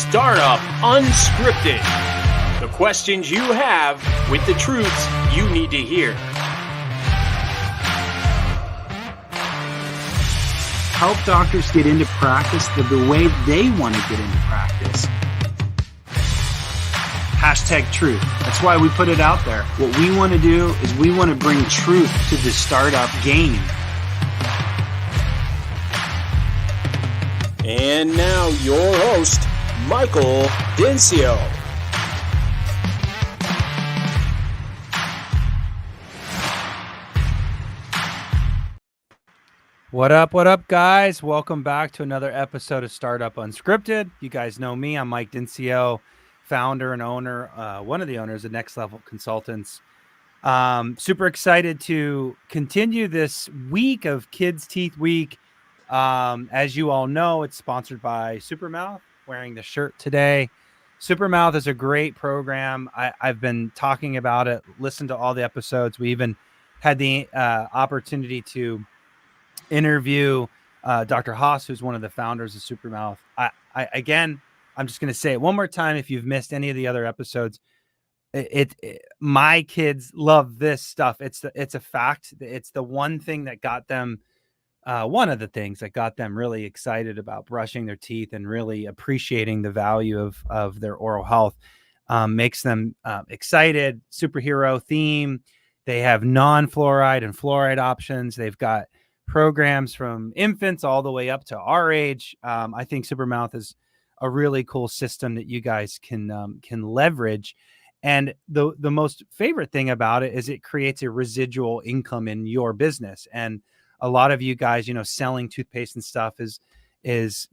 Startup Unscripted. The questions you have with the truths you need to hear. Help doctors get into practice the way they want to get into practice. Hashtag truth. That's why we put it out there. What we want to do is we want to bring truth to the startup game. And now your host, Michael Dencio. What up, guys? Welcome back to another episode of Startup Unscripted. You guys know me. I'm Mike Dencio, founder and owner, one of the owners of Next Level Consultants. Super excited to continue this week of Kids Teeth Week. As you all know, it's sponsored by Supermouth, wearing the shirt today. Supermouth is a great program. I've been talking about it, listened to all the episodes. We even had the opportunity to interview Dr. Haas, who's one of the founders of Supermouth. Again, I'm just going to say it one more time. If you've missed any of the other episodes, my kids love this stuff. It's a fact. It's the one thing that got them, one of the things that got them really excited about brushing their teeth and really appreciating the value of their oral health. Makes them excited. Superhero theme. They have non-fluoride and fluoride options. They've got programs from infants all the way up to our age. I think Supermouth is a really cool system that you guys can leverage. And the most favorite thing about it is it creates a residual income in your business. And a lot of you guys, selling toothpaste and stuff is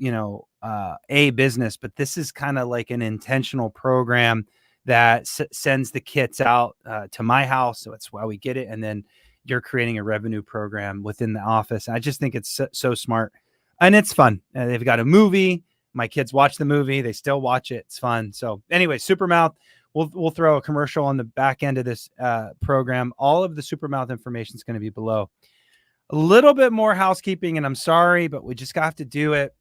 a business, but this is kind of like an intentional program that sends the kits out to my house. So that's why we get it. And then you're creating a revenue program within the office. I just think it's so smart and it's fun. They've got a movie. My kids watch the movie. They still watch it. It's fun. So anyway, Supermouth, we'll throw a commercial on the back end of this program. All of the Supermouth information is going to be below. A little bit more housekeeping, and I'm sorry, but we just have to do it.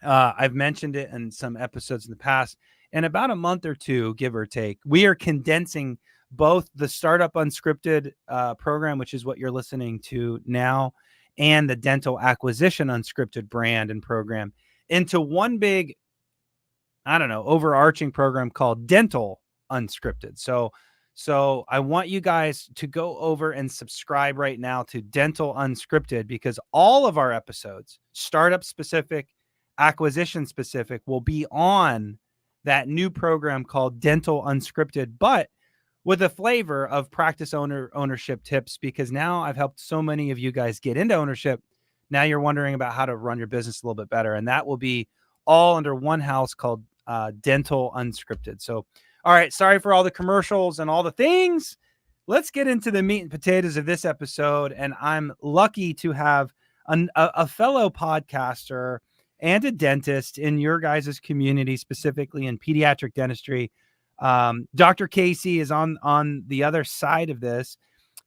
I've mentioned it in some episodes in the past. In about a month or two, give or take, we are condensing both the Startup Unscripted program, which is what you're listening to now, and the Dental Acquisition Unscripted brand and program into one big, overarching program called Dental Unscripted. So I want you guys to go over and subscribe right now to Dental Unscripted, because all of our episodes, startup specific, acquisition specific, will be on that new program called Dental Unscripted, but with a flavor of practice ownership tips, because now I've helped so many of you guys get into ownership. Now you're wondering about how to run your business a little bit better. And that will be all under one house called Dental Unscripted. So, all right, sorry for all the commercials and all the things. Let's get into the meat and potatoes of this episode. And I'm lucky to have a fellow podcaster and a dentist in your guys' community, specifically in pediatric dentistry. Dr. Casey is on the other side of this.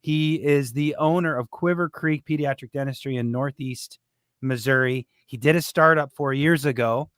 He is the owner of Quiver Creek Pediatric Dentistry in Northeast Missouri. He did a startup 4 years ago,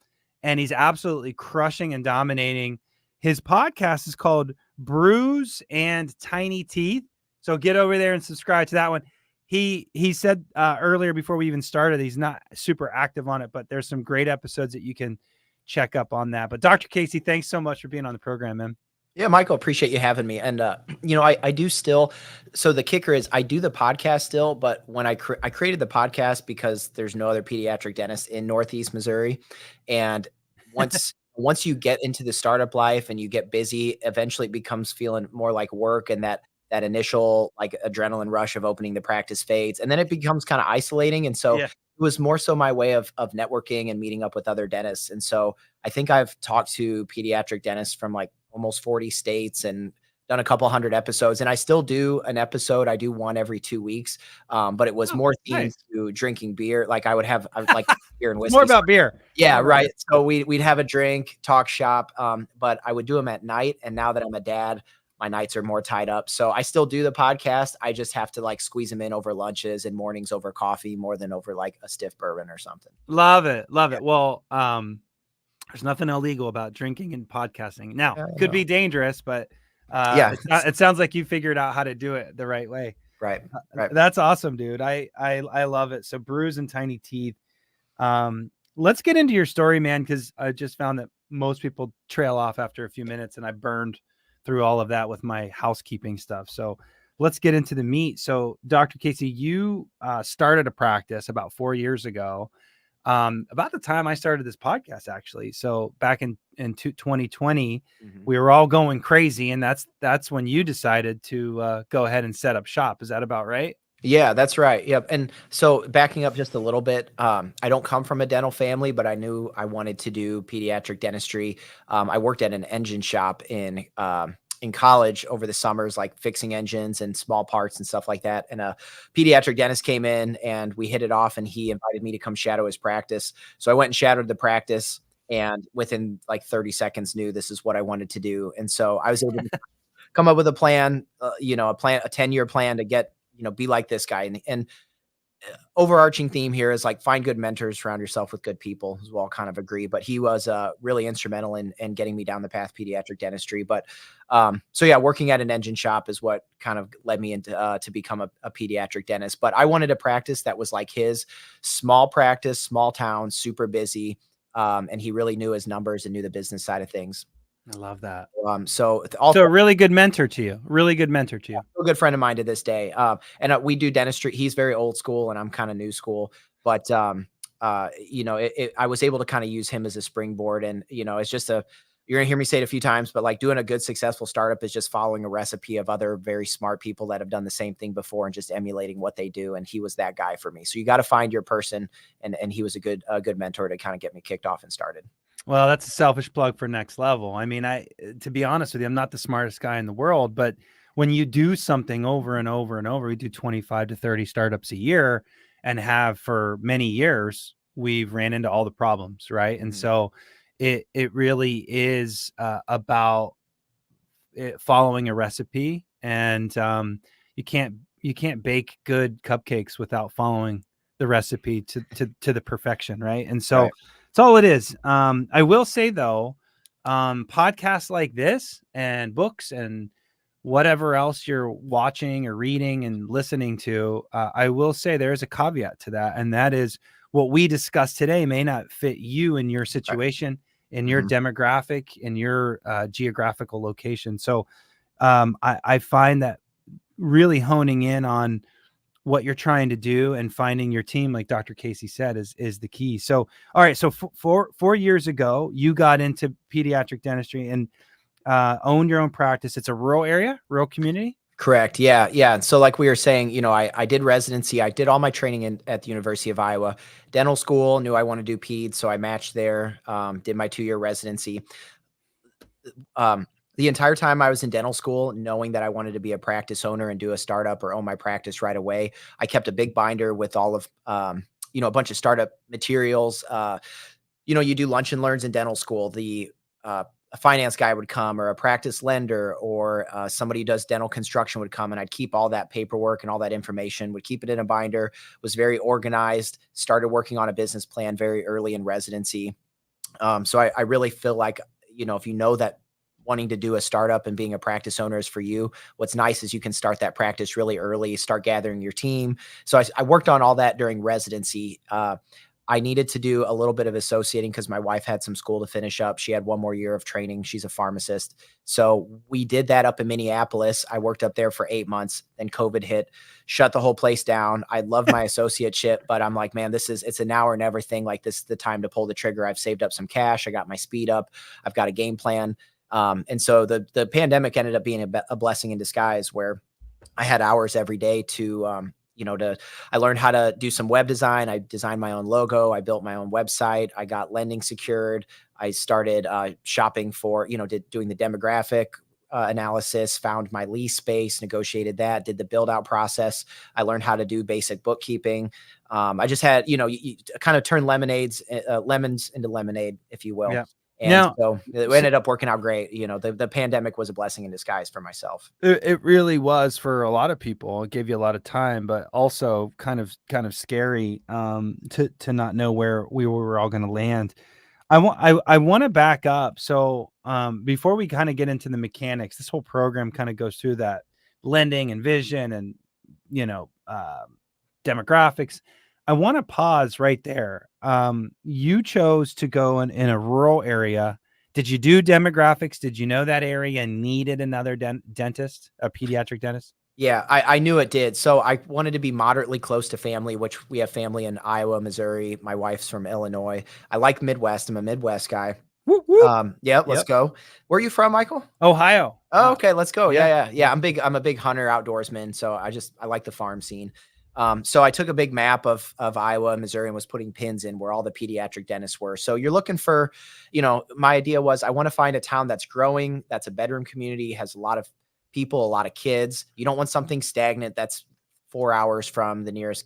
and he's absolutely crushing and dominating. His podcast is called Brews and Tiny Teeth. So get over there and subscribe to that one. He said earlier before we even started, he's not super active on it, but there's some great episodes that you can check up on that. But Dr. Casey, thanks so much for being on the program, man. Yeah, Michael, appreciate you having me. And, I do still, so the kicker is I do the podcast still, but when I created the podcast because there's no other pediatric dentist in Northeast Missouri. And once you get into the startup life and you get busy, eventually it becomes feeling more like work, and that initial like adrenaline rush of opening the practice fades, and then it becomes kind of isolating. And so it was more so my way of networking and meeting up with other dentists. And so I think I've talked to pediatric dentists from like almost 40 states and done a couple hundred episodes. And I still do an episode. I do one every 2 weeks. But it was more themed to drinking beer. Like I would like beer and whiskey. More about beer. Yeah. Right. So we'd have a drink, talk shop. But I would do them at night. And now that I'm a dad, my nights are more tied up. So I still do the podcast. I just have to like squeeze them in over lunches and mornings over coffee more than over like a stiff bourbon or something. Love it. Love it. Well, There's nothing illegal about drinking and podcasting. Now, Yeah, could be dangerous, but yeah, it sounds like you figured out how to do it the right way. right, right. That's awesome, dude. I love it. So brews and tiny teeth. Let's get into your story, man, because I just found that most people trail off after a few minutes, and I burned through all of that with my housekeeping stuff. So let's get into the meat. So, Dr. Casey, you started a practice about 4 years ago, about the time I started this podcast, actually. So back in 2020, we were all going crazy, and that's when you decided to go ahead and set up shop. Is that about right? Yeah, that's right. Yep. And so backing up just a little bit, I don't come from a dental family, but I knew I wanted to do pediatric dentistry. I worked at an engine shop in college over the summers, like fixing engines and small parts and stuff like that. And a pediatric dentist came in and we hit it off, and he invited me to come shadow his practice. So I went and shadowed the practice, and within like 30 seconds knew this is what I wanted to do. And so I was able to come up with a plan, a 10-year plan to get, be like this guy. And overarching theme here is like find good mentors, surround yourself with good people, as we'll all kind of agree. But he was really instrumental in getting me down the path pediatric dentistry. But so yeah, working at an engine shop is what kind of led me into to become a pediatric dentist. But I wanted a practice that was like his, small practice, small town, super busy. And he really knew his numbers and knew the business side of things. I love that. So a really good mentor to you. Really good mentor to you. A good friend of mine to this day. And we do dentistry. He's very old school, and I'm kind of new school. But I was able to kind of use him as a springboard. And it's just you're gonna hear me say it a few times, but like doing a good successful startup is just following a recipe of other very smart people that have done the same thing before and just emulating what they do. And he was that guy for me. So you got to find your person, and he was a good mentor to kind of get me kicked off and started. Well, that's a selfish plug for Next Level. I mean, to be honest with you, I'm not the smartest guy in the world, but when you do something over and over and over, we do 25 to 30 startups a year and have for many years, we've ran into all the problems, right? And so it really is about following a recipe, and you can't bake good cupcakes without following the recipe to the perfection, right? And so Right. That's all it is. I will say though, podcasts like this and books and whatever else you're watching or reading and listening to, I will say there is a caveat to that, and that is what we discussed today may not fit you in your situation, in your demographic, in your geographical location. So I find that really honing in on what you're trying to do and finding your team, like Dr. Casey said, is the key. So, all right. So 4 years ago, you got into pediatric dentistry and owned your own practice. It's a rural area, rural community. Correct. Yeah. Yeah. And so like we were saying, I did residency. I did all my training at the University of Iowa dental school, knew I want to do peds. So I matched there, did my 2-year residency. The entire time I was in dental school, knowing that I wanted to be a practice owner and do a startup or own my practice right away, I kept a big binder with all of, a bunch of startup materials. You do lunch and learns in dental school. A finance guy would come, or a practice lender, or somebody who does dental construction would come, and I'd keep all that paperwork and all that information, would keep it in a binder, was very organized, started working on a business plan very early in residency. So I really feel like, if you know that wanting to do a startup and being a practice owner is for you, what's nice is you can start that practice really early, start gathering your team. So I worked on all that during residency. I needed to do a little bit of associating because my wife had some school to finish up. She had 1 more year of training. She's a pharmacist. So we did that up in Minneapolis. I worked up there for 8 months. Then COVID hit, shut the whole place down. I love my associateship, but I'm like, man, it's a now or never thing. Like, this is the time to pull the trigger. I've saved up some cash. I got my speed up. I've got a game plan. And so the pandemic ended up being a blessing in disguise, where I had hours every day to, I learned how to do some web design. I designed my own logo. I built my own website. I got lending secured. I started shopping for, doing the demographic analysis, found my lease space, negotiated that, did the build out process. I learned how to do basic bookkeeping. I just had, you kind of turn lemons into lemonade, if you will. Yeah. And so it ended up working out great. The pandemic was a blessing in disguise for myself. It really was for a lot of people. It gave you a lot of time, but also kind of scary to not know where we were all going to land. I want to back up. So before we kind of get into the mechanics, this whole program kind of goes through that blending and vision and demographics. I want to pause right there. You chose to go in a rural area. Did you do demographics? Did you know that area needed another dentist, a pediatric dentist? Yeah, I knew it did. So I wanted to be moderately close to family, which we have family in Iowa, Missouri. My wife's from Illinois. I like Midwest. I'm a Midwest guy. Whoop, whoop. Yeah, let's Yep. go. Where are you from, Michael? Ohio. Oh, okay, let's go. yeah. Yeah. I'm a big hunter outdoorsman, so I like the farm scene. So I took a big map of Iowa and Missouri and was putting pins in where all the pediatric dentists were. So you're looking for, my idea was I want to find a town that's growing, that's a bedroom community, has a lot of people, a lot of kids. You don't want something stagnant that's 4 hours from the nearest,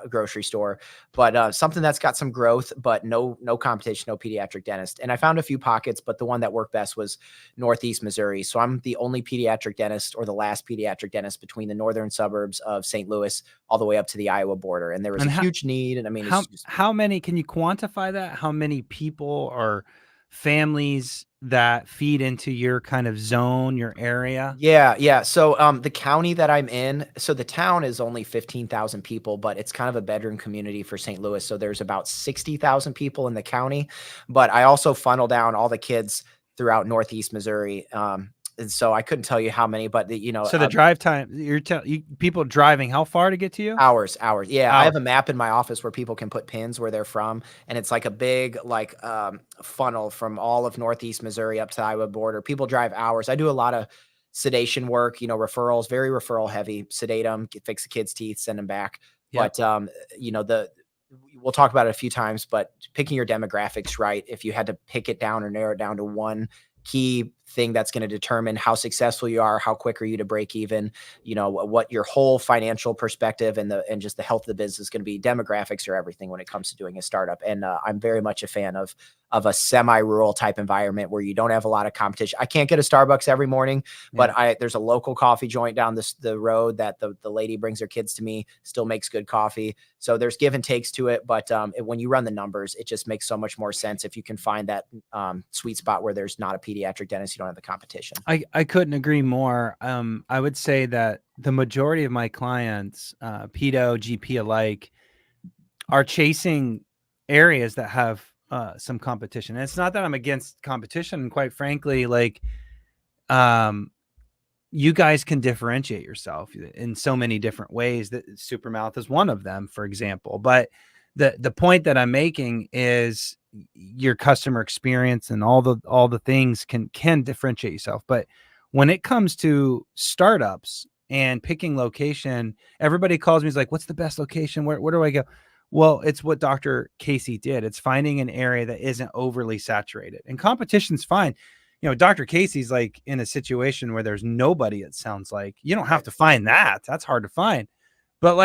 grocery store, but something that's got some growth, but no competition, no pediatric dentist. And I found a few pockets, but the one that worked best was Northeast Missouri. So I'm the only pediatric dentist, or the last pediatric dentist, between the northern suburbs of St. Louis all the way up to the Iowa border. And there was a huge need. And I mean, how many, can you quantify that? How many people or families that feed into your kind of zone, your area? Yeah. So the county that I'm in, so the town is only 15,000 people, but it's kind of a bedroom community for St. Louis. So there's about 60,000 people in the county, but I also funnel down all the kids throughout Northeast Missouri. And so I couldn't tell you how many, but So the drive time, people driving how far to get to you? Hours. Yeah. I Hours. have a map in my office where people can put pins where they're from. And it's like a big, funnel from all of Northeast Missouri up to the Iowa border. People drive hours. I do a lot of sedation work, referrals, very referral heavy, sedate them, fix the kids' teeth, send them back. Yep. But, we'll talk about it a few times, but picking your demographics right, if you had to pick it down or narrow it down to one key thing that's going to determine how successful you are, how quick are you to break even, what your whole financial perspective and just the health of the business is going to be. Demographics are everything when it comes to doing a startup. And I'm very much a fan of a semi-rural type environment where you don't have a lot of competition. I can't get a Starbucks every morning, but there's a local coffee joint down the road that the lady brings her kids to me, still makes good coffee. So there's give and takes to it. But when you run the numbers, it just makes so much more sense if you can find that sweet spot where there's not a pediatric dentist, you don't have the competition. I couldn't agree more. I would say that the majority of my clients, pedo, GP alike, are chasing areas that have some competition. And it's not that I'm against competition. And quite frankly, you guys can differentiate yourself in so many different ways. That Supermouth is one of them, for example. But the point that I'm making is your customer experience and all the things can differentiate yourself. But when it comes to startups and picking location, everybody calls me, is like, what's the best location? Where do I go? Well, it's what Dr. Casey did. It's finding an area that isn't overly saturated, and competition's fine. Dr. Casey's like in a situation where there's nobody. It sounds like you don't have to find that. That's hard to find, but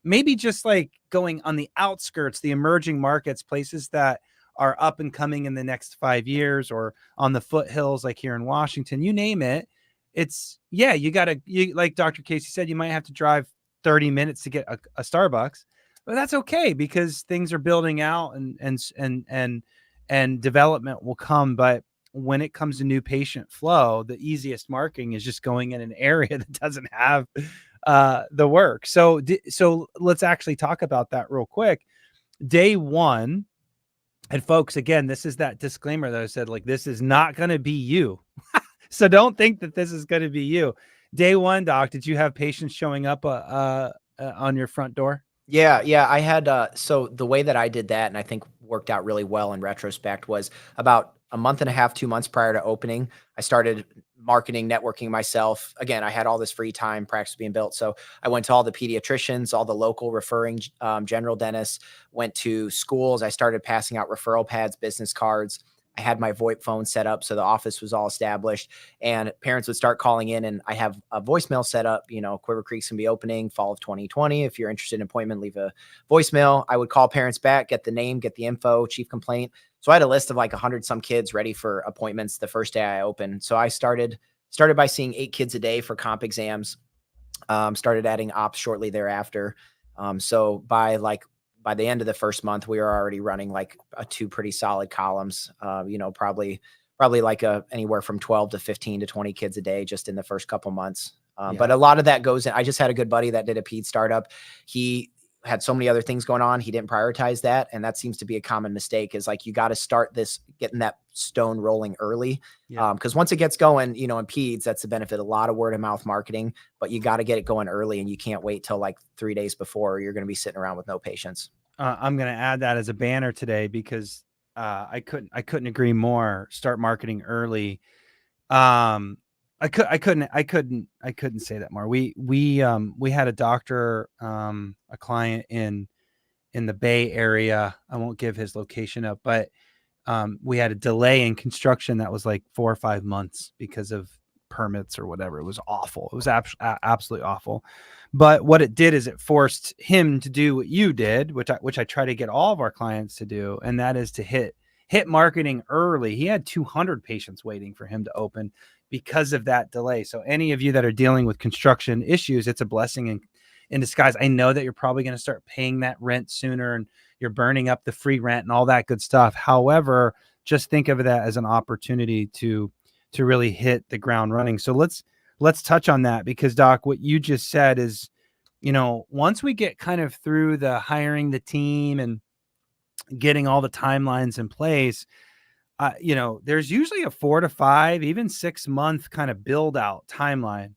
maybe just going on the outskirts, the emerging markets, places that are up and coming in the next 5 years, or on the foothills, like here in Washington, you name it. It's like Dr. Casey said, you might have to drive 30 minutes to get a Starbucks, but that's okay because things are building out and development will come. But when it comes to new patient flow, the easiest marketing is just going in an area that doesn't have the work. So let's actually talk about that real quick. Day one, and folks, again, this is that disclaimer that I said, this is not going to be you. So don't think that this is going to be you. Day one, Doc, did you have patients showing up on your front door? Yeah. I had, so the way that I did that, and I think worked out really well in retrospect, was about a month and a half, 2 months prior to opening, I started marketing, networking myself. Again, I had all this free time, practice being built. So I went to all the pediatricians, all the local referring general dentists, went to schools. I started passing out referral pads, business cards. I had my VoIP phone set up, so the office was all established, and parents would start calling in, and I have a voicemail set up. Quiver Creek's gonna be opening fall of 2020. If you're interested in an appointment, leave a voicemail. I would call parents back, get the name, get the info, chief complaint. So I had a list of 100 some kids ready for appointments the first day I opened. So I started by seeing 8 kids a day for comp exams. Started adding ops shortly thereafter. So by by the end of the first month, we were already running like two pretty solid columns, probably like anywhere from 12 to 15 to 20 kids a day just in the first couple months. But a lot of that goes in. I just had a good buddy that did a ped startup. He had so many other things going on. He didn't prioritize that. And that seems to be a common mistake, is like, you got to start getting that stone rolling early. Cause once it gets going, in peds, that's the benefit, a lot of word of mouth marketing, but you got to get it going early, and you can't wait till like 3 days before, or you're going to be sitting around with no patients. I'm going to add that as a banner today, because I couldn't agree more. Start marketing early. I couldn't say that more. We had a doctor, a client in the Bay Area. I won't give his location up, but we had a delay in construction that was like 4 or 5 months because of permits or whatever. It was awful. It was absolutely awful. But what it did is it forced him to do what you did, which I try to get all of our clients to do, and that is to hit marketing early. He had 200 patients waiting for him to open because of that delay. So any of you that are dealing with construction issues, it's a blessing in disguise. I know that you're probably going to start paying that rent sooner, and you're burning up the free rent and all that good stuff. However, just think of that as an opportunity to really hit the ground running. So let's touch on that, because Doc, what you just said is, once we get kind of through the hiring the team and getting all the timelines in place, there's usually a 4 to 5, even 6 month kind of build out timeline.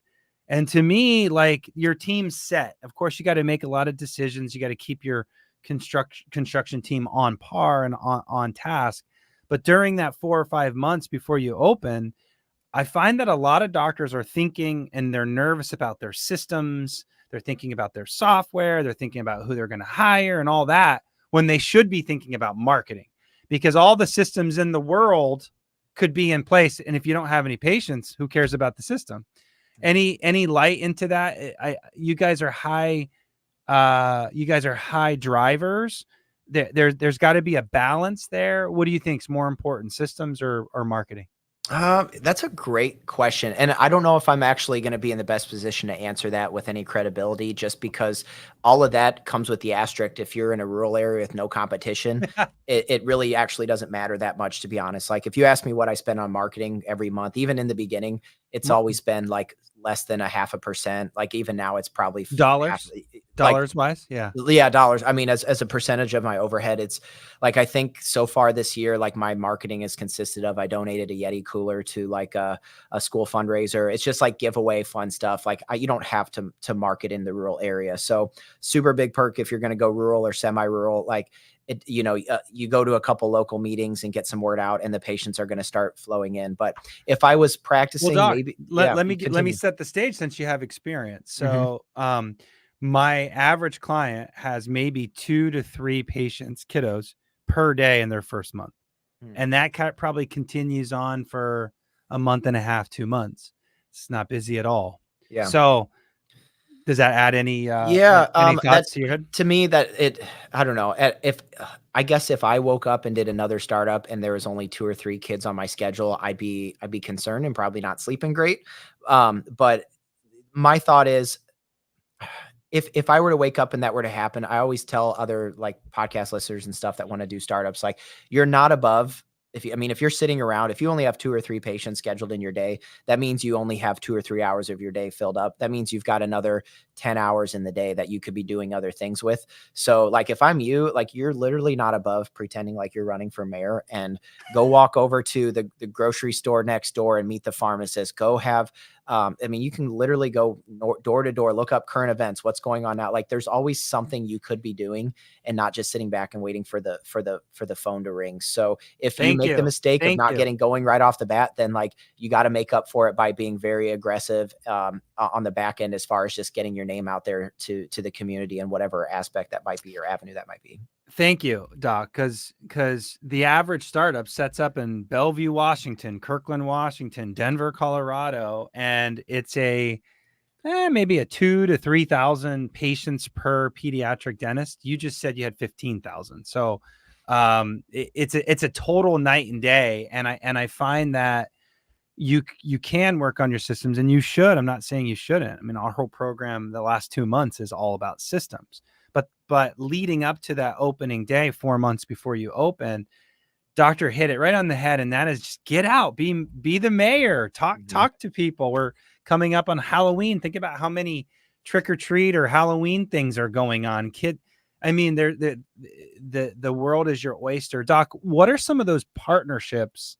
And to me, like, your team's set. Of course, you got to make a lot of decisions. You got to keep your construction team on par and on task. But during that 4 or 5 months before you open, I find that a lot of doctors are thinking, and they're nervous about their systems. They're thinking about their software. They're thinking about who they're going to hire and all that, when they should be thinking about marketing, because all the systems in the world could be in place. And if you don't have any patients, who cares about the system? Any light into that? You guys are high drivers. There's got to be a balance there. What do you think is more important, systems or marketing? That's a great question. And I don't know if I'm actually going to be in the best position to answer that with any credibility, just because all of that comes with the asterisk. If you're in a rural area with no competition, it really actually doesn't matter that much, to be honest. Like, if you ask me what I spend on marketing every month, even in the beginning, it's always been like less than 0.5%. Like, even now it's probably dollars wise. Yeah, dollars. I mean, as a percentage of my overhead, it's like, I think so far this year, like, my marketing has consisted of, I donated a Yeti cooler to like a school fundraiser. It's just like giveaway fun stuff. Like, you don't have to market in the rural area. So super big perk if you're going to go rural or semi-rural, like, you go to a couple local meetings and get some word out, and the patients are going to start flowing in. But if I was practicing, well, Doc, maybe let me set the stage, since you have experience. So, my average client has maybe 2 to 3 kiddos per day in their first month. And that probably continues on for a month and a half, 2 months. It's not busy at all. Yeah. So does that add any thoughts to your head? To me, I don't know. I guess if I woke up and did another startup and there was only 2 or 3 kids on my schedule, I'd be concerned and probably not sleeping great. But my thought is, if I were to wake up and that were to happen, I always tell other like podcast listeners and stuff that want to do startups, like, you're not above. If you're sitting around, if you only have 2 or 3 patients scheduled in your day, that means you only have 2 or 3 hours of your day filled up. That means you've got another 10 hours in the day that you could be doing other things with. So like, if I'm you, like, you're literally not above pretending like you're running for mayor, and go walk over to the grocery store next door and meet the pharmacist. Go have, you can literally go door to door, look up current events, what's going on now. Like, there's always something you could be doing, and not just sitting back and waiting for the phone to ring. So if you make the mistake of not getting going right off the bat, then like, you got to make up for it by being very aggressive on the back end, as far as just getting your name out there to the community and whatever aspect that might be, your avenue that might be. Thank you, Doc. Because the average startup sets up in Bellevue, Washington, Kirkland, Washington, Denver, Colorado, and it's maybe a 2,000 to 3,000 patients per pediatric dentist. You just said you had 15,000, so it's a total night and day. And I find that you can work on your systems, and you should. I'm not saying you shouldn't. I mean, our whole program the last 2 months is all about systems. But leading up to that opening day, 4 months before you open, doctor hit it right on the head. And that is just get out, be the mayor, talk to people. We're coming up on Halloween. Think about how many trick or treat or Halloween things are going on. I mean, the world is your oyster. Doc, what are some of those partnerships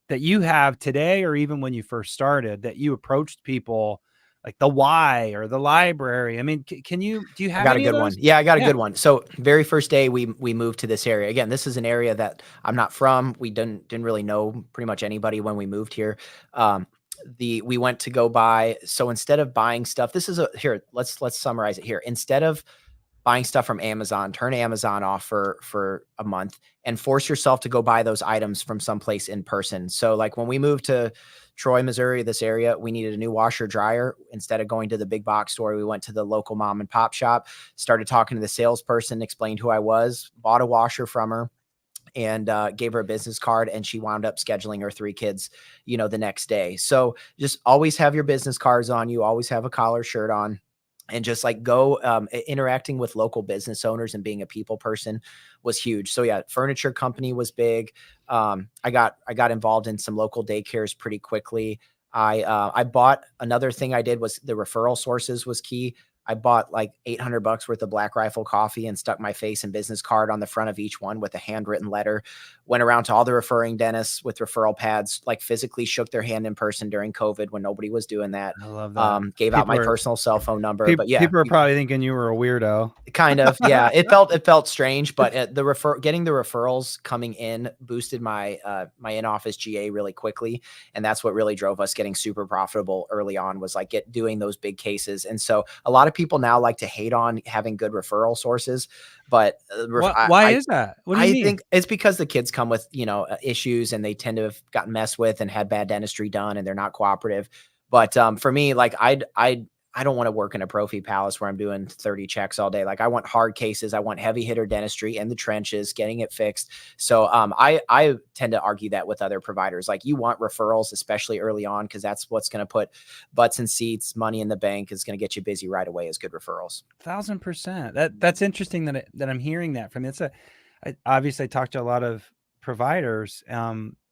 that you have today, or even when you first started, that you approached people like the Y or the library? I mean, do you have I got a any of good one. those? Yeah, I got a good one. So very first day we moved to this area. Again, this is an area that I'm not from. We didn't really know pretty much anybody when we moved here. We went to go buy. So instead of buying stuff, here, let's summarize it here. Instead of buying stuff from Amazon, turn Amazon off for a month and force yourself to go buy those items from someplace in person. So like when we moved to Troy, Missouri, this area, we needed a new washer dryer. Instead of going to the big box store, we went to the local mom and pop shop, started talking to the salesperson, explained who I was, bought a washer from her, and gave her a business card, and she wound up scheduling her 3 kids, the next day. So just always have your business cards on you, always have a collar shirt on, and just like go interacting with local business owners and being a people person was huge. So yeah, furniture company was big. I got involved in some local daycares pretty quickly. I bought, another thing I did was the referral sources was key. I bought like $800 worth of Black Rifle coffee and stuck my face and business card on the front of each one with a handwritten letter. Went around to all the referring dentists with referral pads, like physically shook their hand in person during COVID when nobody was doing that. I love that. Gave out my personal cell phone number, but yeah, people are probably thinking you were a weirdo. kind of. Yeah. It felt strange, but getting the referrals coming in boosted my in-office GA really quickly. And that's what really drove us getting super profitable early on, was like doing those big cases. And so a lot of people now like to hate on having good referral sources, but why is that? What do you mean? I think it's because the kids come with, issues, and they tend to have gotten messed with and had bad dentistry done, and they're not cooperative. But for me, like I don't want to work in a prophy palace where I'm doing 30 checks all day. Like I want hard cases. I want heavy hitter dentistry in the trenches, getting it fixed. So I tend to argue that with other providers. Like you want referrals, especially early on, because that's what's going to put butts in seats, money in the bank, is going to get you busy right away, is good referrals. 1000%. That's interesting that I'm hearing that from you. Obviously I talked to a lot of providers.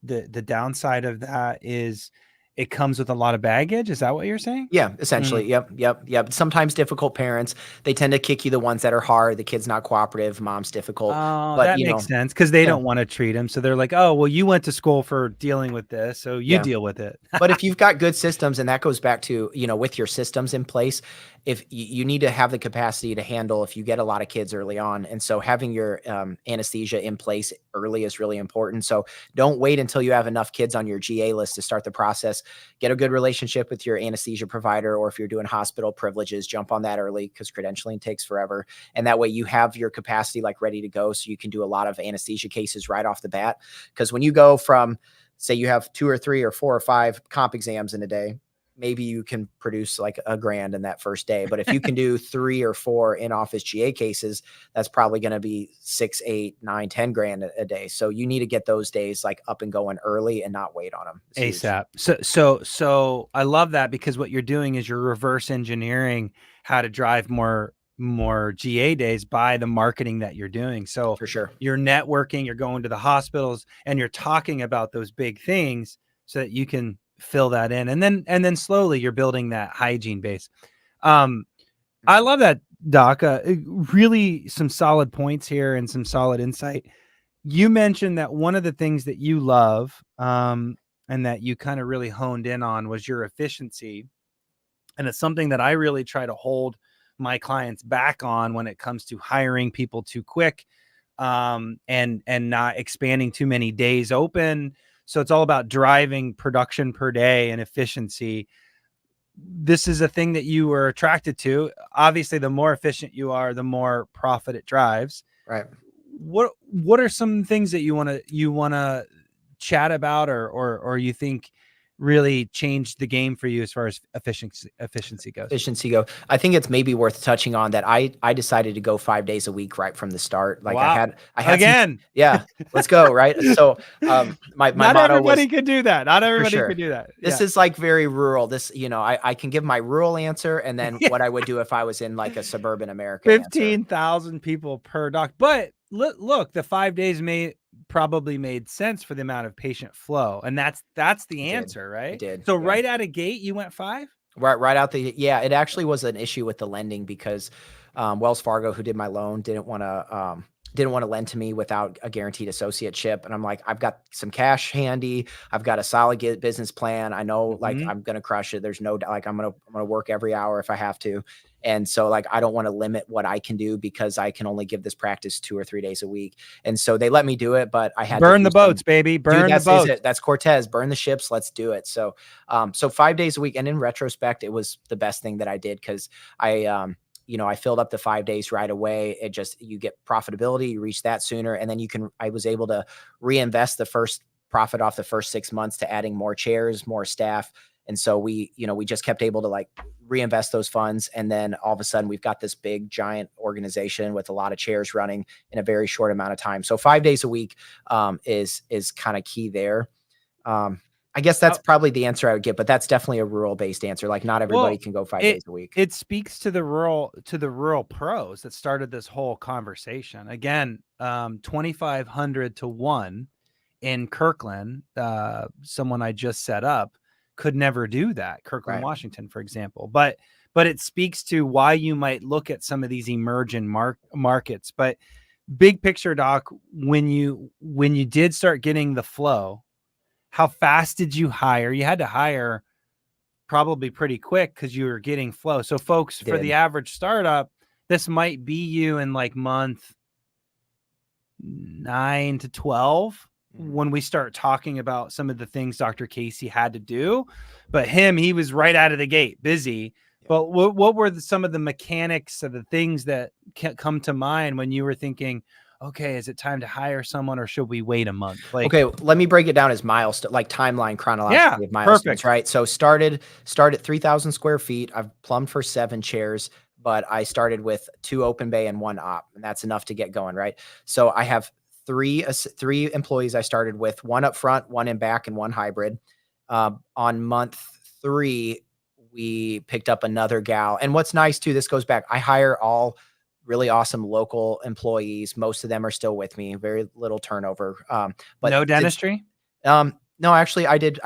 The downside of that is it comes with a lot of baggage. Is that what you're saying? Yeah, essentially. Yep. Sometimes difficult parents, they tend to kick you the ones that are hard. The kid's not cooperative, mom's difficult. Oh, but that makes sense, because they don't want to treat them. So they're like, oh, well, you went to school for dealing with this, so you deal with it. But if you've got good systems, and that goes back to, with your systems in place, if you need to have the capacity to handle if you get a lot of kids early on. And so having your anesthesia in place early is really important. So don't wait until you have enough kids on your GA list to start the process. Get a good relationship with your anesthesia provider, or if you're doing hospital privileges, jump on that early, because credentialing takes forever. And that way you have your capacity like ready to go, so you can do a lot of anesthesia cases right off the bat. Because when you go from, say you have 2 or 3 or 4 or 5 comp exams in a day, maybe you can produce like $1,000 in that first day. But if you can do 3 or 4 in-office GA cases, that's probably going to be 6, 8, 9, 10 grand a day. So you need to get those days like up and going early and not wait on them. It's ASAP. huge. So I love that, because what you're doing is you're reverse engineering how to drive more GA days by the marketing that you're doing. So For sure. You're networking, you're going to the hospitals, and you're talking about those big things so that you can fill that in. And then slowly you're building that hygiene base. I love that, Doc. Really some solid points here and some solid insight. You mentioned that one of the things that you love, and that you kind of really honed in on, was your efficiency. And it's something that I really try to hold my clients back on when it comes to hiring people too quick, and not expanding too many days open. So it's all about driving production per day and efficiency. This is a thing that you were attracted to. Obviously, the more efficient you are, the more profit it drives. Right. What are some things that you want to chat about, or you think really changed the game for you as far as efficiency goes? I think it's maybe worth touching on that. I decided to go 5 days a week right from the start. Like Wow. I had Again. yeah, let's go. Right. So, my Not motto everybody was, could do that. Not everybody sure. could do that. This is like very rural. This, I can give my rural answer and then what I would do if I was in like a suburban America. 15,000 people per doc. But look, the 5 days probably made sense for the amount of patient flow. And that's the answer, right? It did. So yeah. right out of gate, you went 5? Right out yeah, it actually was an issue with the lending because Wells Fargo, who did my loan, didn't want to lend to me without a guaranteed associateship. And I'm like, I've got some cash handy. I've got a solid business plan. I know like I'm going to crush it. There's no, like, I'm going to work every hour if I have to. And so like, I don't want to limit what I can do because I can only give this practice 2 or 3 days a week. And so they let me do it, but I had burn the boats, baby. Burn the boats. That's Cortez. Burn the ships. Let's do it. So, so 5 days a week. And in retrospect, it was the best thing that I did because I filled up the 5 days right away. You get profitability, you reach that sooner. And then I was able to reinvest the first profit off the first 6 months to adding more chairs, more staff. And so we just kept able to like reinvest those funds. And then all of a sudden we've got this big giant organization with a lot of chairs running in a very short amount of time. So 5 days a week is kind of key there. I guess that's probably the answer I would get, but that's definitely a rural based answer. Like not everybody can go 5 days a week. It speaks to the rural pros that started this whole conversation. Again, 2,500 to 1 in Kirkland, someone I just set up could never do that. Kirkland, Washington, for example, but it speaks to why you might look at some of these emerging markets. But big picture, Doc, when you did start getting the flow, how fast did you hire? You had to hire probably pretty quick because you were getting flow. So folks, for the average startup, this might be you in like month 9 to 12 when we start talking about some of the things Dr. Casey had to do. But he was right out of the gate, busy. But what were some of the mechanics of the things that come to mind when you were thinking, okay, is it time to hire someone or should we wait a month? Like, okay, let me break it down as milestone, like timeline chronologically of milestones, perfect. Right? So started 3,000 square feet. I've plumbed for 7 chairs, but I started with 2 open bay and 1 op, and that's enough to get going, right? So I have 3 employees I started with, 1 up front, 1 in back, and 1 hybrid. On month 3, we picked up another gal. And what's nice too, this goes back, I hire all really awesome local employees. Most of them are still with me, very little turnover. But no dentistry? No, actually I did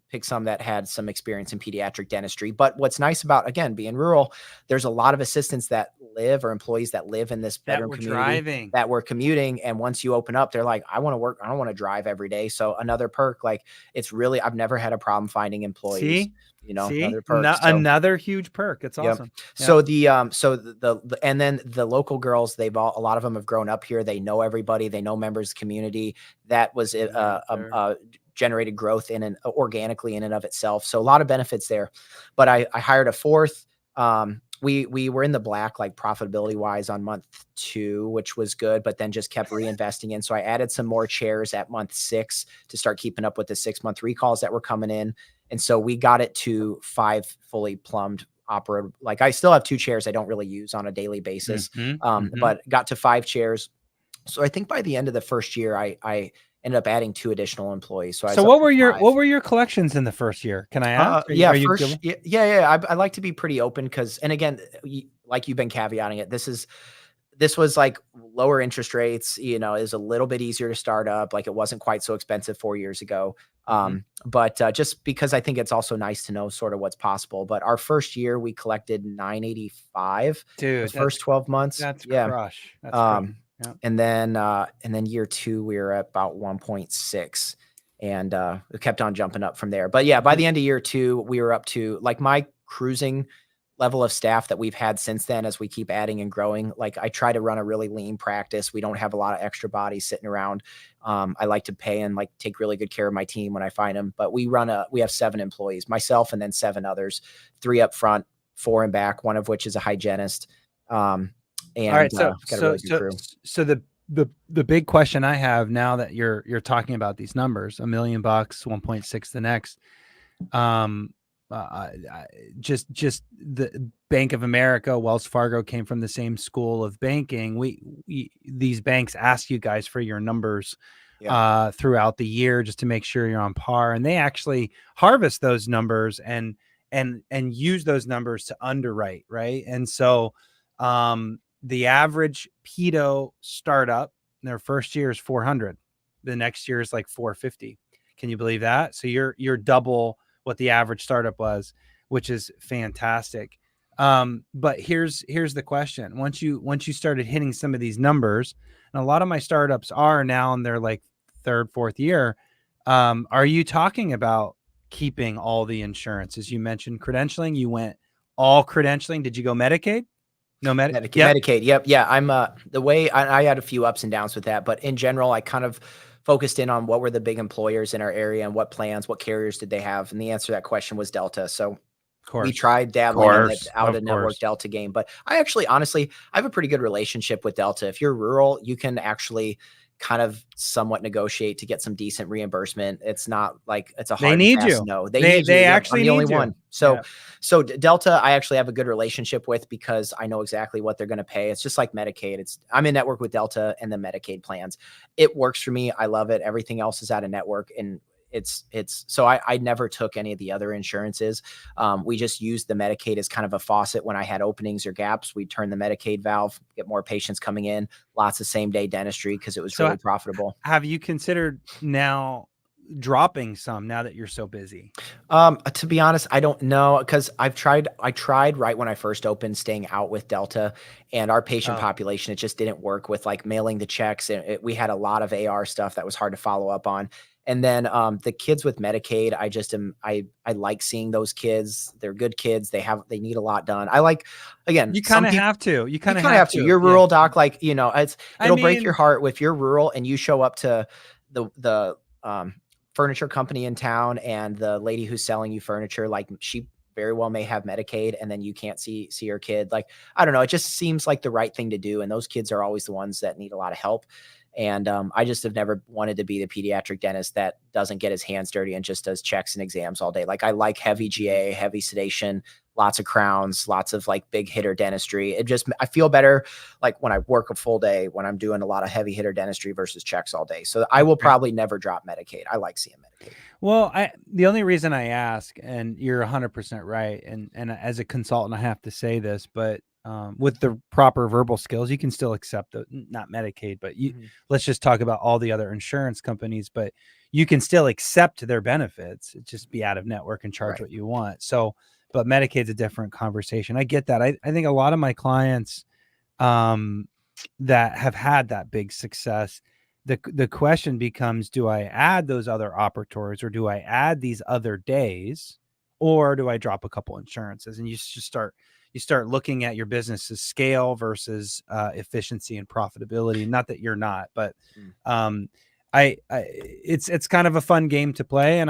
pick some that had some experience in pediatric dentistry. But what's nice about, again, being rural, there's a lot of assistants that live or employees that live in this bedroom community that were commuting. And once you open up, they're like, I want to work. I don't want to drive every day. So another perk, like it's really, I've never had a problem finding employees. Another perk. Another huge perk. It's awesome. Yep. So and then the local girls, a lot of them have grown up here. They know everybody. They know members of the community. That was generated growth organically in and of itself. So a lot of benefits there, but I hired a 4th. We were in the black, like profitability wise on month 2, which was good, but then just kept reinvesting in. So I added some more chairs at month 6 to start keeping up with the 6-month recalls that were coming in. And so we got it to 5 fully plumbed opera. Like I still have 2 chairs I don't really use on a daily basis, but got to 5 chairs. So I think by the end of the first year, I ended up adding 2 additional employees. So what were your collections in the first year? Can I ask? I like to be pretty open because, and again, like you've been caveating it, this was like lower interest rates, is a little bit easier to start up. Like it wasn't quite so expensive 4 years ago. But just because I think it's also nice to know sort of what's possible. But our first year we collected $985. Dude, the first 12 months. That's crush. That's crush. Yeah. And then year 2, we were at about 1.6 and it kept on jumping up from there. But yeah, by the end of year 2, we were up to like my cruising level of staff that we've had since then, as we keep adding and growing. Like I try to run a really lean practice. We don't have a lot of extra bodies sitting around. I like to pay and like take really good care of my team when I find them, but we have 7 employees, myself, and then 7 others, 3 up front, 4 in back, one of which is a hygienist. All right, so the the big question I have now that you're talking about these numbers, $1 million, 1.6 the next, just the Bank of America, Wells Fargo came from the same school of banking. We these banks ask you guys for your numbers throughout the year just to make sure you're on par, and they actually harvest those numbers and use those numbers to underwrite, right? And so the average pedo startup, their first year is 400. The next year is like 450. Can you believe that? So you're double what the average startup was, which is fantastic. But here's the question. Once you started hitting some of these numbers, and a lot of my startups are now in their like third, fourth year, are you talking about keeping all the insurance? As you mentioned, credentialing, you went all credentialing. Did you go Medicaid? No, Medicaid. Yep. Medicaid. Yep. Yeah. I'm the way I had a few ups and downs with that, but in general, I kind of focused in on what were the big employers in our area and what plans, what carriers did they have? And the answer to that question was Delta. So we tried dabbling in the out of network Delta game, but I actually, honestly, I have a pretty good relationship with Delta. If you're rural, you can actually kind of somewhat negotiate to get some decent reimbursement. It's not like it's a hard They need and fast you. no. They need you. Yep, actually I'm the only need you. one. So, Yeah. so Delta, I actually have a good relationship with because I know exactly what they're going to pay. It's just like Medicaid. I'm in network with Delta and the Medicaid plans. It works for me. I love it. Everything else is out of network, and so I never took any of the other insurances. We just used the Medicaid as kind of a faucet. When I had openings or gaps, we'd turn the Medicaid valve, get more patients coming in, lots of same day dentistry because it was really profitable. Have you considered now dropping some now that you're so busy? To be honest, I don't know, because I tried right when I first opened staying out with Delta, and our patient population, it just didn't work with like mailing the checks. And we had a lot of AR stuff that was hard to follow up on. And then the kids with Medicaid, I like seeing those kids. They're good kids. They need a lot done. I like, again, you kind of have to. You kind of have to. You're rural, doc. Like, it'll break your heart if you're rural and you show up to the furniture company in town, and the lady who's selling you furniture, like, she very well may have Medicaid, and then you can't see her kid. Like, I don't know. It just seems like the right thing to do. And those kids are always the ones that need a lot of help. And I just have never wanted to be the pediatric dentist that doesn't get his hands dirty and just does checks and exams all day. Like, I like heavy GA, heavy sedation, lots of crowns, lots of like big hitter dentistry. I feel better like when I work a full day, when I'm doing a lot of heavy hitter dentistry versus checks all day. So I will probably never drop Medicaid. I like seeing Medicaid. Well, the only reason I ask, and you're 100% right, and as a consultant, I have to say this, but with the proper verbal skills, you can still accept not Medicaid, but let's just talk about all the other insurance companies, but you can still accept their benefits. Just be out of network and charge what you want. So, but Medicaid's a different conversation. I get that. I think a lot of my clients that have had that big success, the question becomes, do I add those other operatories, or do I add these other days, or do I drop a couple insurances? And you just start looking at your business's scale versus efficiency and profitability. Not that you're not, but it's kind of a fun game to play.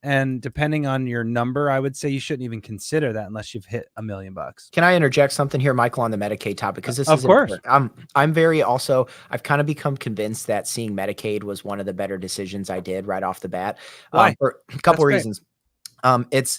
And depending on your number, I would say you shouldn't even consider that unless you've hit $1 million. Can I interject something here, Michael, on the Medicaid topic? Because this is important. I've kind of become convinced that seeing Medicaid was one of the better decisions I did right off the bat. Why? For a couple reasons.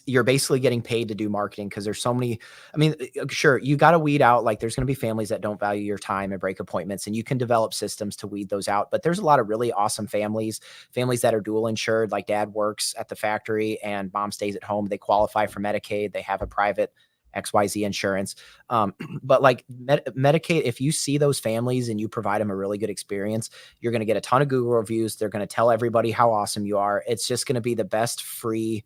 You're basically getting paid to do marketing, because there's so many. I mean, sure, you got to weed out, like, there's going to be families that don't value your time and break appointments, and you can develop systems to weed those out. But there's a lot of really awesome families that are dual insured, like dad works at the factory and mom stays at home. They qualify for Medicaid. They have a private XYZ insurance. But like Medicaid, if you see those families and you provide them a really good experience, you're going to get a ton of Google reviews. They're going to tell everybody how awesome you are. It's just going to be the best free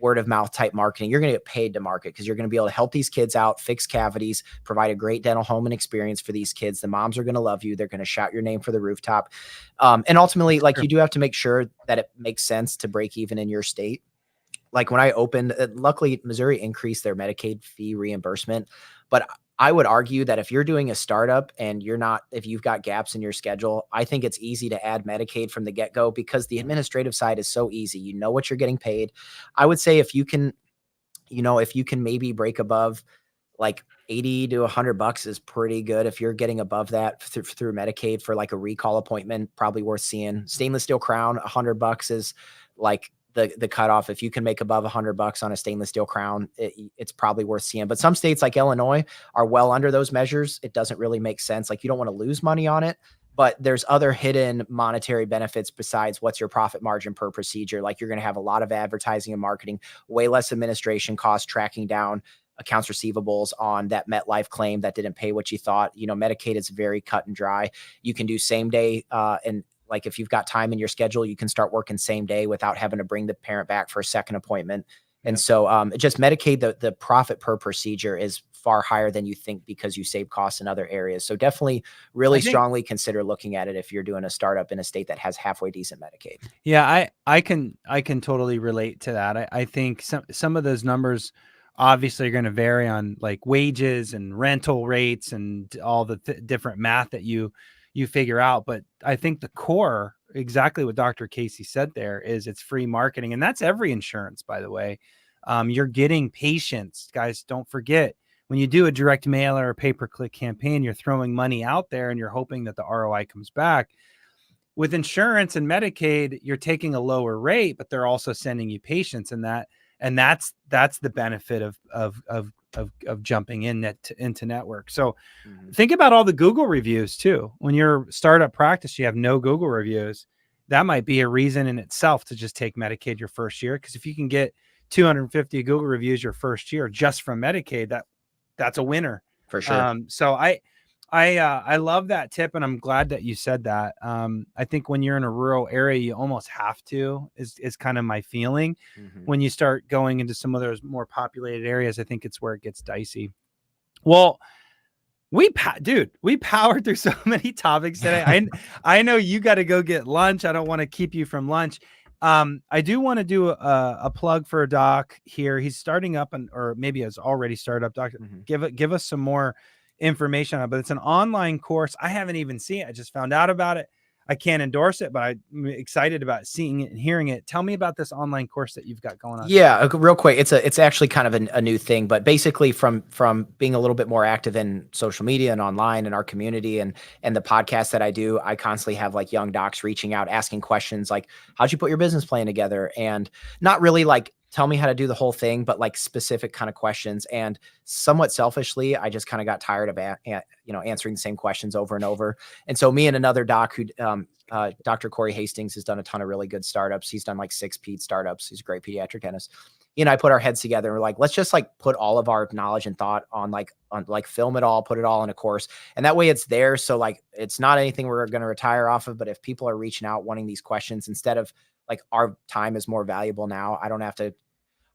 word of mouth type marketing. You're going to get paid to market, because you're going to be able to help these kids out, fix cavities, provide a great dental home and experience for these kids. The moms are going to love you. They're going to shout your name for the rooftop. And ultimately, like, you do have to make sure that it makes sense to break even in your state. Like, when I opened, luckily Missouri increased their Medicaid fee reimbursement, but I would argue that if you're doing a startup and if you've got gaps in your schedule, I think it's easy to add Medicaid from the get-go, because the administrative side is so easy. You know what you're getting paid. I would say if you can maybe break above like 80 to $100 is pretty good. If you're getting above that through Medicaid for like a recall appointment, probably worth seeing. Stainless steel crown, $100 is like the cutoff. If you can make above $100 on a stainless steel crown, it's probably worth seeing. But some states like Illinois are well under those measures. It doesn't really make sense. Like, you don't want to lose money on it, but there's other hidden monetary benefits besides what's your profit margin per procedure. Like, you're going to have a lot of advertising and marketing, way less administration costs, tracking down accounts receivables on that MetLife claim that didn't pay what you thought. You know, Medicaid is very cut and dry. You can do same day, and like, if you've got time in your schedule, you can start working same day without having to bring the parent back for a second appointment. And so just Medicaid, the profit per procedure is far higher than you think because you save costs in other areas. So definitely really strongly consider looking at it if you're doing a startup in a state that has halfway decent Medicaid. Yeah, I can totally relate to that. I think some of those numbers obviously are going to vary on like wages and rental rates and all the different math that you figure out. But I think the core, exactly what Dr. Casey said there, is it's free marketing. And that's every insurance, by the way. You're getting patients. Guys, don't forget, when you do a direct mail or a pay-per-click campaign, you're throwing money out there and you're hoping that the ROI comes back. With insurance and Medicaid, you're taking a lower rate, but they're also sending you patients, and that's the benefit of jumping into network. So think about all the Google reviews too. When you're startup practice, you have no Google reviews. That might be a reason in itself to just take Medicaid your first year. Because if you can get 250 Google reviews your first year just from Medicaid, that's a winner for sure. So I love that tip, and I'm glad that you said that. I think when you're in a rural area, you almost have to, is kind of my feeling. When you start going into some of those more populated areas, I think it's where it gets dicey. Well, we powered through so many topics today. I know you got to go get lunch. I don't want to keep you from lunch. I do want to do a plug for a doc here. He's starting up, or maybe has already started up. Doctor, give us some more information on it, but it's an online course. I haven't even seen it. I just found out about it. I can't endorse it, but I'm excited about seeing it and hearing it. Tell me about this online course that you've got going on. Yeah, real quick. It's actually kind of a new thing, but basically from being a little bit more active in social media and online in our community and the podcast that I do, I constantly have like young docs reaching out, asking questions like, how'd you put your business plan together? And not really like, tell me how to do the whole thing, but like specific kind of questions. And somewhat selfishly, I just kind of got tired of answering the same questions over and over. And so me and another doc who, Dr. Corey Hastings, has done a ton of really good startups. He's done like 6 ped startups. He's a great pediatric dentist. He and I put our heads together and we're like, let's just like put all of our knowledge and thought on film it all, put it all in a course. And that way it's there. So like, it's not anything we're going to retire off of, but if people are reaching out wanting these questions, instead of like, our time is more valuable now.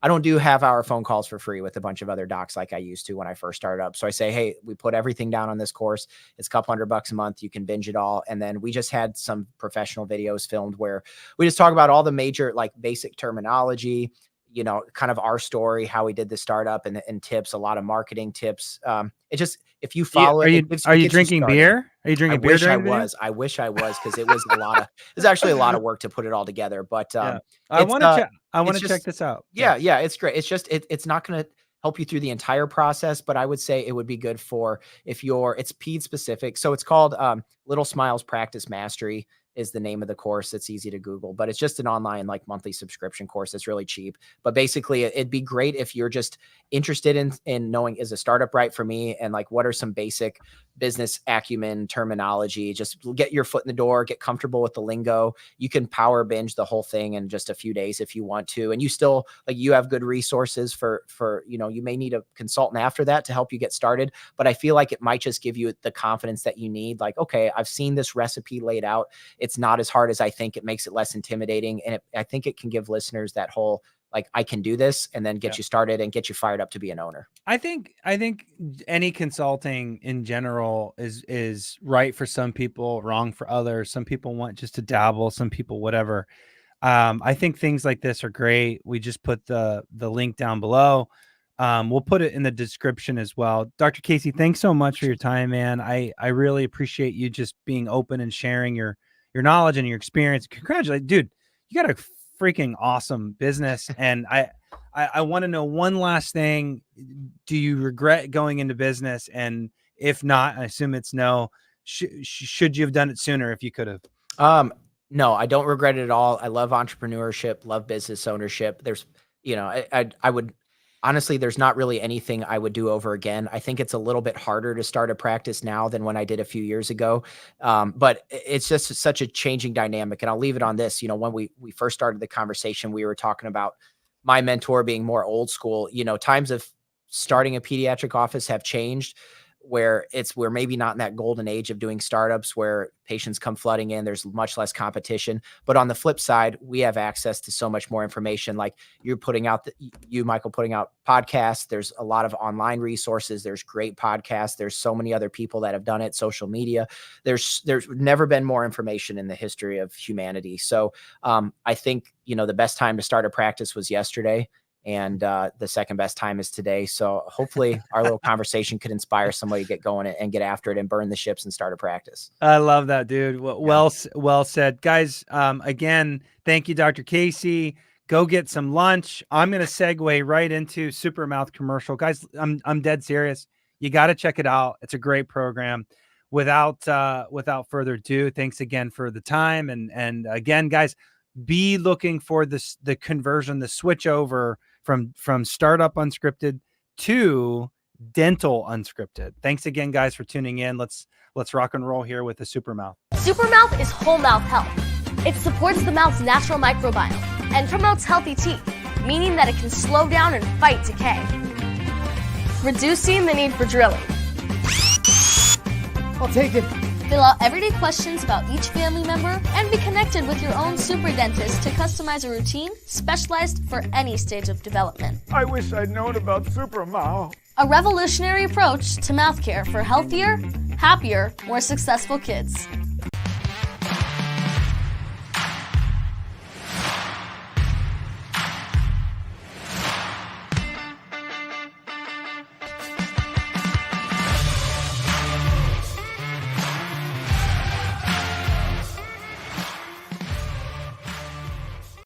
I don't do half-hour phone calls for free with a bunch of other docs like I used to when I first started up. So I say, hey, we put everything down on this course. It's a couple $100 a month. You can binge it all. And then we just had some professional videos filmed where we just talk about all the major, like, basic terminology, you know, kind of our story, how we did the startup, and tips, a lot of marketing tips. It just, if you follow it, are you drinking beer? Are you drinking beer? I wish I was, because it was it's actually a lot of work to put it all together. But I want to check this out. Yeah, it's great. It's just it's not going to help you through the entire process, but I would say it would be good for it's ped specific. So it's called Little Smiles Practice Mastery is the name of the course. It's easy to Google, but it's just an online like monthly subscription course. It's really cheap, but basically it'd be great if you're just interested in knowing, is a startup right for me? And like, what are some basic business acumen terminology? Just get your foot in the door, get comfortable with the lingo. You can power binge the whole thing in just a few days if you want to. And you still, like, you have good resources for, you know, you may need a consultant after that to help you get started, but I feel like it might just give you the confidence that you need. Like, okay, I've seen this recipe laid out. It's not as hard as I think. It makes it less intimidating. And I think it can give listeners that whole, like, I can do this, and then get you started and get you fired up to be an owner. I think any consulting in general is right for some people, wrong for others. Some people want just to dabble, some people, whatever. I think things like this are great. We just put the link down below. We'll put it in the description as well. Dr. Casey, thanks so much for your time, man. I really appreciate you just being open and sharing your knowledge and your experience. Congratulations, dude. You got a freaking awesome business. And I want to know one last thing. Do you regret going into business? And if not, I assume it's no. Should you have done it sooner if you could have? No, I don't regret it at all. I love entrepreneurship, love business ownership. There's, I would honestly, there's not really anything I would do over again. I think it's a little bit harder to start a practice now than when I did a few years ago. But it's just such a changing dynamic. And I'll leave it on this. When we first started the conversation, we were talking about my mentor being more old school. Times of starting a pediatric office have changed, where we're maybe not in that golden age of doing startups where patients come flooding in. There's much less competition. But on the flip side, we have access to so much more information. Like you're putting out, Michael, putting out podcasts. There's a lot of online resources. There's great podcasts. There's so many other people that have done it. Social media. There's never been more information in the history of humanity. So I think, the best time to start a practice was yesterday. And the second best time is today. So hopefully our little conversation could inspire somebody to get going and get after it and burn the ships and start a practice. I love that, dude. Well said. Guys, again, thank you, Dr. Casey. Go get some lunch. I'm going to segue right into Supermouth commercial. Guys, I'm dead serious. You got to check it out. It's a great program. Without further ado, thanks again for the time. And again, guys, be looking for the conversion, the switch over from Startup Unscripted to Dental Unscripted. Thanks again, guys, for tuning in. Let's rock and roll here with the Supermouth. Supermouth is whole mouth health. It supports the mouth's natural microbiome and promotes healthy teeth, meaning that it can slow down and fight decay, reducing the need for drilling. I'll take it. Fill out everyday questions about each family member and be connected with your own super dentist to customize a routine specialized for any stage of development. I wish I'd known about Supermouth. A revolutionary approach to mouth care for healthier, happier, more successful kids.